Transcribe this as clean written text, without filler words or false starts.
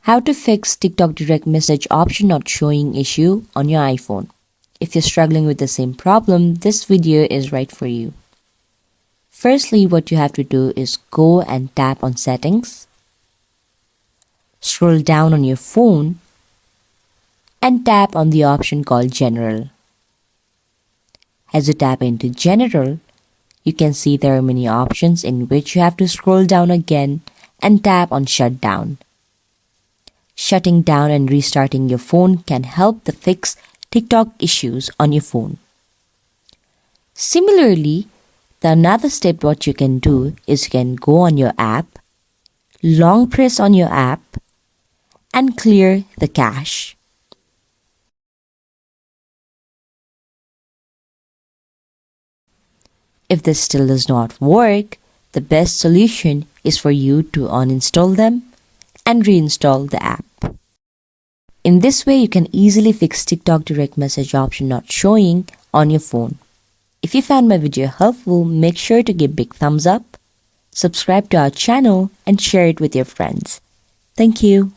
How to fix TikTok direct message option not showing issue on your iPhone. If you're struggling with the same problem, this video is right for you. Firstly, what you have to do is go and tap on settings, scroll down on your phone, and tap on the option called general. As you tap into general, you can see there are many options in which you have to scroll down again and tap on shutdown. Shutting down and restarting your phone can help to fix TikTok issues on your phone. Similarly, the another step what you can do is you can go on your app, long press on your app, and clear the cache. If this still does not work, the best solution is for you to uninstall them and reinstall the app. In this way, you can easily fix TikTok direct message option not showing on your phone. If you found my video helpful, make sure to give big thumbs up, subscribe to our channel, and share it with your friends. Thank you.